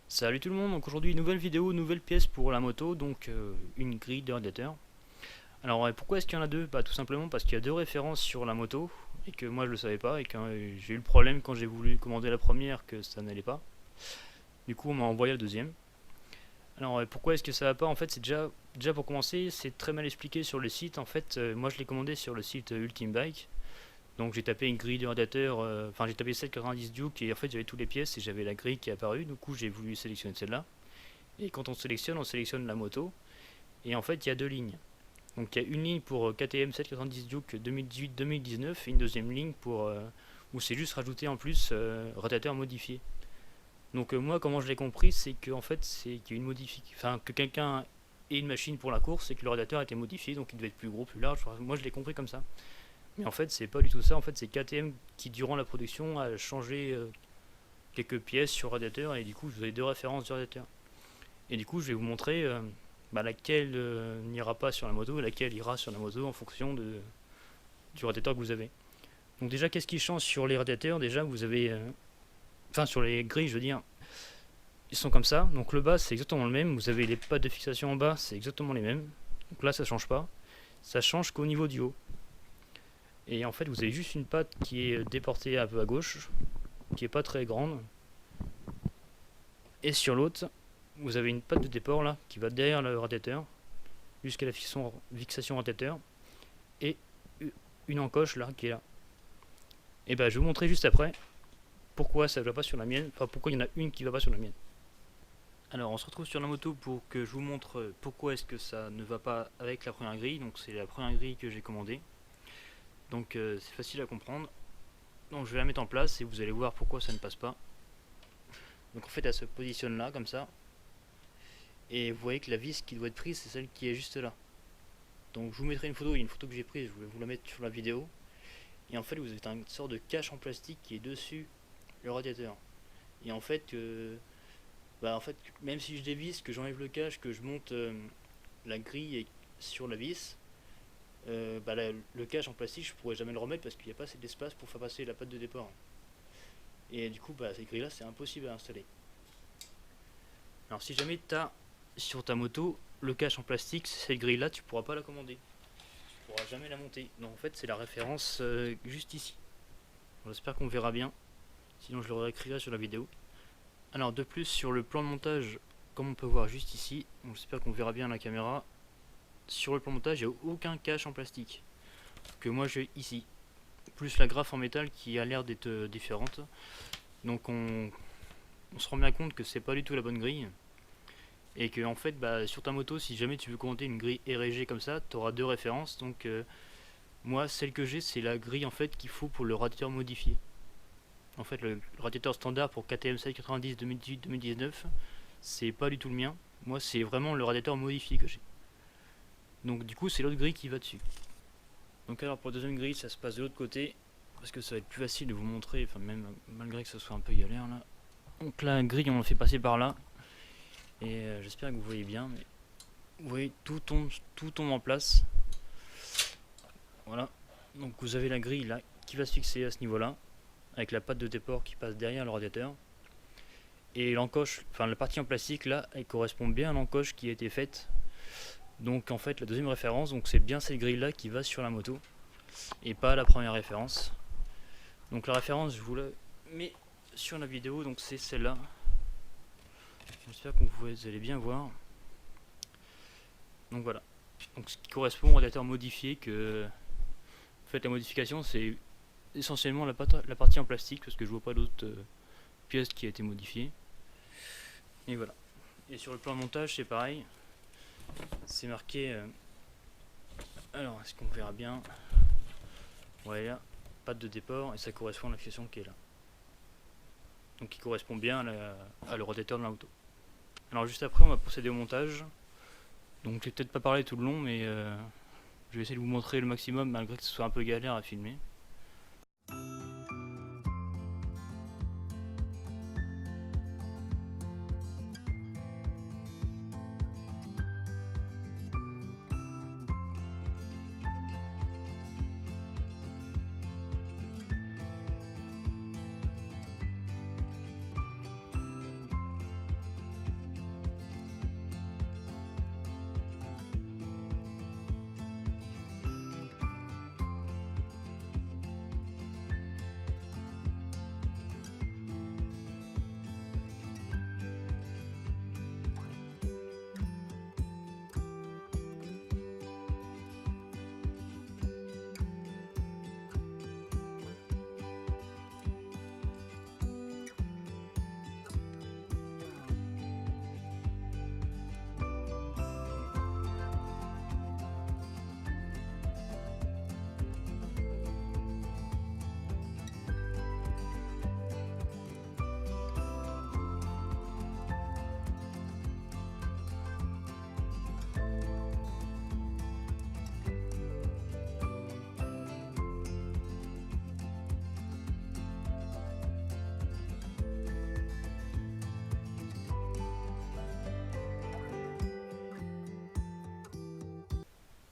Salut tout le monde, donc aujourd'hui nouvelle vidéo, nouvelle pièce pour la moto, donc une grille de radiateur. Alors pourquoi est-ce qu'il y en a deux? Bah tout simplement parce qu'il y a deux références sur la moto et que moi je le savais pas et que j'ai eu le problème quand j'ai voulu commander la première que ça n'allait pas. Du coup on m'a envoyé la deuxième. Alors pourquoi est-ce que ça va pas? En fait c'est déjà pour commencer c'est très mal expliqué sur le site. En fait moi je l'ai commandé sur le site Ultimate Bike. Donc j'ai tapé une grille de radiateur, enfin j'ai tapé 790 Duke et en fait j'avais toutes les pièces et j'avais la grille qui est apparue. Du coup j'ai voulu sélectionner celle-là. Et quand on sélectionne la moto. Et en fait, il y a deux lignes. Donc il y a une ligne pour KTM 790 Duke 2018-2019 et une deuxième ligne pour où c'est juste rajouté en plus radiateur modifié. Donc moi, comment je l'ai compris, c'est que en fait, c'est qu'il y a une enfin que quelqu'un ait une machine pour la course et que le radiateur a été modifié, donc il devait être plus gros, plus large. Moi, je l'ai compris comme ça. Mais en fait, c'est pas du tout ça. En fait, c'est KTM qui, durant la production, a changé quelques pièces sur le radiateur et du coup, vous avez deux références du radiateur. Et du coup, je vais vous montrer laquelle n'ira pas sur la moto et laquelle ira sur la moto en fonction du radiateur que vous avez. Donc déjà, qu'est-ce qui change sur les radiateurs? Déjà, vous avez... Enfin, sur les grilles, je veux dire, ils sont comme ça. Donc le bas, c'est exactement le même. Vous avez les pattes de fixation en bas, c'est exactement les mêmes. Donc là, ça change pas. Ça change qu'au niveau du haut. Et en fait, vous avez juste une patte qui est déportée un peu à gauche, qui est pas très grande. Et sur l'autre, vous avez une patte de déport là, qui va derrière le radiateur, jusqu'à la fixation radiateur, et une encoche là, qui est là. Et bah je vais vous montrer juste après pourquoi ça ne va pas sur la mienne, enfin pourquoi il y en a une qui ne va pas sur la mienne. Alors on se retrouve sur la moto pour que je vous montre pourquoi est-ce que ça ne va pas avec la première grille. Donc c'est la première grille que j'ai commandée. Donc c'est facile à comprendre. Donc je vais la mettre en place et vous allez voir pourquoi ça ne passe pas. Donc en fait elle se positionne là comme ça. Et vous voyez que la vis qui doit être prise c'est celle qui est juste là. Donc je vous mettrai une photo, il y a une photo que j'ai prise, je vais vous la mettre sur la vidéo. Et en fait vous avez une sorte de cache en plastique qui est dessus le radiateur. Et en fait, même si je dévisse, que j'enlève le cache, que je monte la grille sur la vis, le cache en plastique je pourrais jamais le remettre parce qu'il n'y a pas assez d'espace pour faire passer la patte de départ. Et du coup cette grille là c'est impossible à installer. Alors si jamais tu as sur ta moto le cache en plastique, cette grille là tu pourras pas la commander. Tu pourras jamais la monter. Donc en fait c'est la référence juste ici. J'espère qu'on verra bien. Sinon je le réécrirai sur la vidéo. Alors de plus sur le plan de montage, comme on peut voir juste ici, j'espère qu'on verra bien à la caméra, sur le plan de montage il n'y a aucun cache en plastique que moi j'ai ici, plus la graffe en métal qui a l'air d'être différente. Donc on se rend bien compte que c'est pas du tout la bonne grille et que en fait sur ta moto si jamais tu veux commander une grille érigée comme ça, tu auras deux références. Donc moi celle que j'ai c'est la grille en fait qu'il faut pour le radiateur modifié. En fait, le radiateur standard pour KTM 790 2018-2019, c'est pas du tout le mien. Moi, c'est vraiment le radiateur modifié que j'ai. Donc, du coup, c'est l'autre grille qui va dessus. Donc, alors pour la deuxième grille, ça se passe de l'autre côté parce que ça va être plus facile de vous montrer, enfin, même malgré que ce soit un peu galère là. Donc, la grille, on le fait passer par là et j'espère que vous voyez bien. Mais vous voyez, tout tombe en place. Voilà. Donc, vous avez la grille là qui va se fixer à ce niveau là avec la patte de déport qui passe derrière le radiateur. Et l'encoche, enfin la partie en plastique là, elle correspond bien à l'encoche qui a été faite. Donc en fait la deuxième référence, donc c'est bien cette grille là qui va sur la moto et pas la première référence. Donc la référence je vous la mets sur la vidéo, donc c'est celle-là. J'espère que vous allez bien voir. Donc voilà. Donc ce qui correspond au radiateur modifié que. En fait la modification c'est essentiellement la partie en plastique parce que je vois pas d'autres pièces qui a été modifiée. Et voilà. Et sur le plan de montage, c'est pareil. C'est marqué. Alors, est-ce qu'on verra bien? Voilà, patte de déport, et ça correspond à la fixation qui est là. Donc, qui correspond bien à le radiateur de l'auto. Alors, juste après, on va procéder au montage. Donc, je vais peut-être pas parler tout le long, mais je vais essayer de vous montrer le maximum, malgré que ce soit un peu galère à filmer.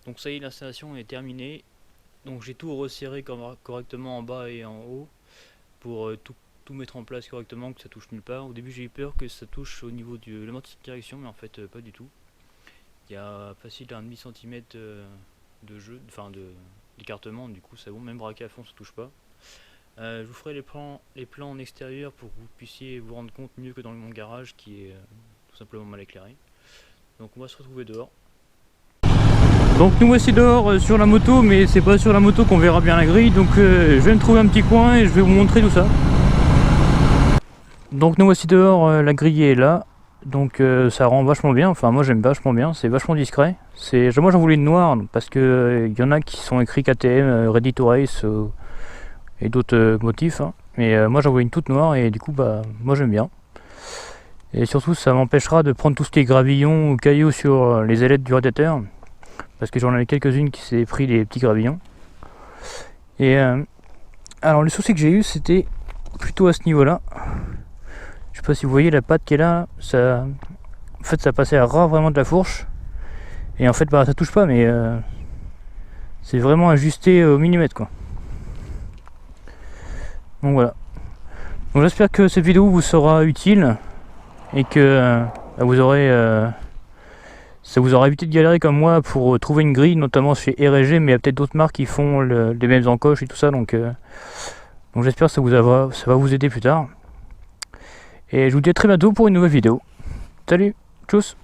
Donc ça y est, l'installation est terminée. Donc j'ai tout resserré correctement en bas et en haut pour tout mettre en place correctement, que ça touche nulle part. Au début j'ai eu peur que ça touche au niveau de la moitié de direction, mais en fait pas du tout. Il y a facile à 1,5 cm de jeu, enfin d'écartement, du coup ça bon, même braqué à fond ça touche pas. Je vous ferai les plans en extérieur pour que vous puissiez vous rendre compte mieux que dans mon garage qui est tout simplement mal éclairé. Donc on va se retrouver dehors. Donc nous voici dehors sur la moto, mais c'est pas sur la moto qu'on verra bien la grille, donc je vais me trouver un petit coin et je vais vous montrer tout ça. Donc nous voici dehors, la grille est là, donc ça rend vachement bien, enfin moi j'aime vachement bien, c'est vachement discret. Moi j'en voulais une noire parce que y en a qui sont écrits KTM, Ready to Race et d'autres motifs, hein. Mais moi j'en voulais une toute noire et du coup bah moi j'aime bien. Et surtout ça m'empêchera de prendre tout ce qui est gravillon ou cailloux sur les ailettes du radiateur. Parce que j'en avais quelques-unes qui s'est pris des petits gravillons. Et alors le souci que j'ai eu c'était plutôt à ce niveau là. Je sais pas si vous voyez la patte qui est là, ça, en fait ça passait à ras vraiment de la fourche. Et en fait bah ça touche pas, mais c'est vraiment ajusté au millimètre quoi. Donc voilà. Donc j'espère que cette vidéo vous sera utile et que vous aurez ça vous aura évité de galérer comme moi pour trouver une grille, notamment chez R&G, mais il y a peut-être d'autres marques qui font les mêmes encoches et tout ça, donc j'espère que ça va vous aider plus tard. Et je vous dis à très bientôt pour une nouvelle vidéo. Salut, tchuss.